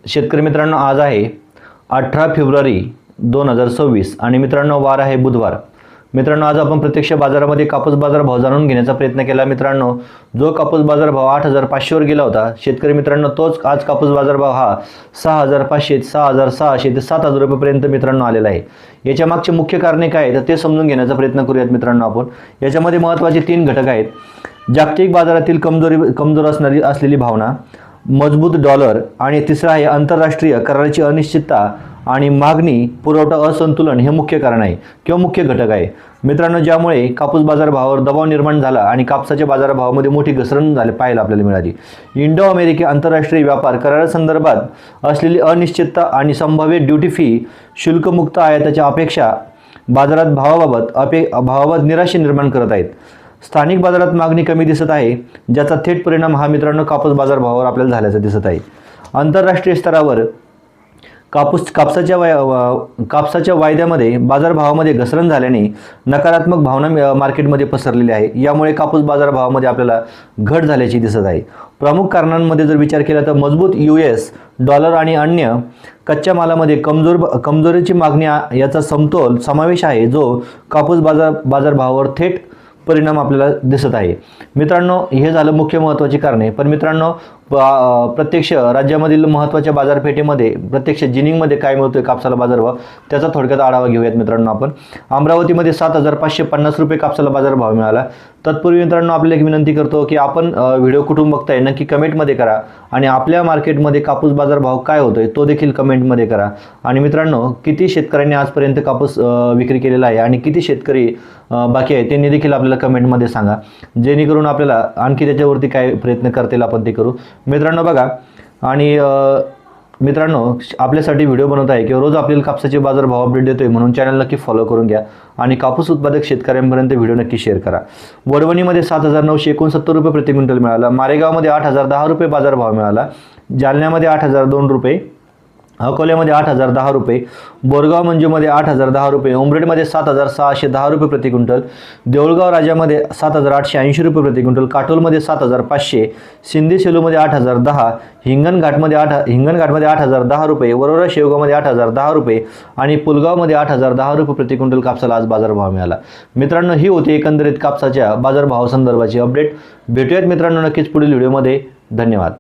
शेतकरी मित्रांनो, आज आहे 18 फेब्रुवारी 2026 आणि मित्रांनो वार आहे बुधवार। मित्रांनो, आज आपण प्रत्यक्ष बाजारामध्ये कापूस बाजार भाव जाणून घेण्याचा प्रयत्न केला। मित्रांनो, जो कापूस बाजार भाव 8500 वर गेला होता शेतकरी मित्रांनो, तोच आज कापूस बाजार भाव हा 6500, 6600 ते 7000 रुपयांपर्यंत मित्रांनो आलेला आहे। याच्या मागचे मुख्य कारणे काय आहेत ते समजून घेण्याचा प्रयत्न करूयात मित्रांनो आपण। याच्यामध्ये महत्त्वाचे 3 घटक आहेत। जागतिक बाजारातील कमजोर असलेली भावना, मजबूत डॉलर आणि तिसरा आहे आंतरराष्ट्रीय कराराची अनिश्चितता आणि मागणी पुरवठा असंतुलन हे मुख्य कारण आहे किंवा मुख्य घटक आहे मित्रांनो, ज्यामुळे कापूस बाजार भावावर दबाव निर्माण झाला आणि कापसाच्या बाजारभावामध्ये मोठी घसरण पाहायला आपल्याला मिळाली। इंडो अमेरिकी आंतरराष्ट्रीय व्यापार करारासंदर्भात असलेली अनिश्चितता आणि संभाव्य ड्युटी फ्री शुल्कमुक्त आयाताच्या अपेक्षा बाजारात भावाबाबत निराशा निर्माण करत आहेत। स्थानिक बाजारात मागणी कमी दिसत आहे, ज्याचा थेट परिणाम हा मित्रांनो कापूस बाजार भावावर आपल्याला झाल्याचा दिसत आहे। आंतरराष्ट्रीय स्तरावर कापसाच्या वायद्यामध्ये बाजारभावामध्ये घसरण झाल्याने नकारात्मक भावना मार्केटमध्ये पसरलेली आहे। यामुळे कापूस बाजारभावामध्ये आपल्याला घट झाल्याची दिसत आहे। प्रमुख कारणांमध्ये जर विचार केला तर मजबूत US डॉलर आणि अन्य कच्च्या मालामध्ये कमजोरीची मागणी याचा समतोल समावेश आहे, जो कापूस बाजारभावावर थेट परिणाम आपल्याला दिसत आहे। मित्रांनो, हे झालं मुख्य महत्त्वाची कारणे। पण मित्रांनो, प्रत्यक्ष राज्यामधील महत्त्वाच्या बाजारपेठेमध्ये प्रत्यक्ष जिनिंगमध्ये काय मिळतोय कापसाला बाजारभाव त्याचा थोडक्यात आढावा घेऊयात मित्रांनो आपण। अमरावतीमध्ये 7550 रुपये कापसाला बाजारभाव मिळाला। तत्पूर्वी मित्रांनो, आपल्याला एक विनंती करतो की आपण व्हिडिओ कुठून बघताय नक्की कमेंटमध्ये करा आणि आपल्या मार्केटमध्ये कापूस बाजारभाव काय होतोय तो देखील कमेंटमध्ये करा। आणि मित्रांनो, किती शेतकऱ्यांनी आजपर्यंत कापूस विक्री केलेला आहे आणि किती शेतकरी बाकी आहे त्यांनी देखील आपल्याला कमेंटमध्ये सांगा, जेणेकरून आपल्याला आणखी त्याच्यावरती काय प्रयत्न करतील आपण ते करू। मित्रांनो बघा, आणि मित्रांनो आपल्यासाठी व्हिडिओ बनवत आहे किंवा रोज आपल्याला कापसाचे बाजारभाव अपडेट देतोय, म्हणून चॅनल नक्की फॉलो करून घ्या आणि कापूस उत्पादक शेतकऱ्यांपर्यंत व्हिडिओ नक्की शेअर करा। वडवणीमध्ये 7969 रुपये प्रति क्विंटल मिळाला। मारेगावमध्ये 8010 रुपये बाजारभाव मिळाला। जालन्यामध्ये 8002 रुपये, अकोल्यामध्ये 8010 रुपये, बोरगाव मंजूमध्ये 8010 रुपये, उमरेडमध्ये 7610 रुपये प्रति क्विंटल, देऊळगाव राजामध्ये 7880 रुपये प्रति क्विंटल, काटोलमध्ये 7500, सिंधी सेलूमध्ये 8010, हिंगणघाटमध्ये 8010 रुपये, वरोरा शेवगावमध्ये 8010 रुपये आणि पुलगावमध्ये 8010 रुपये प्रति क्विंटल कापसाला आज बाजारभाव मिळाला। मित्रांनो, ही होती एकंदरीत कापसाच्या बाजारभावासंदर्भाची अपडेट। भेटूयात मित्रांनो नक्कीच पुढील व्हिडिओमध्ये। धन्यवाद।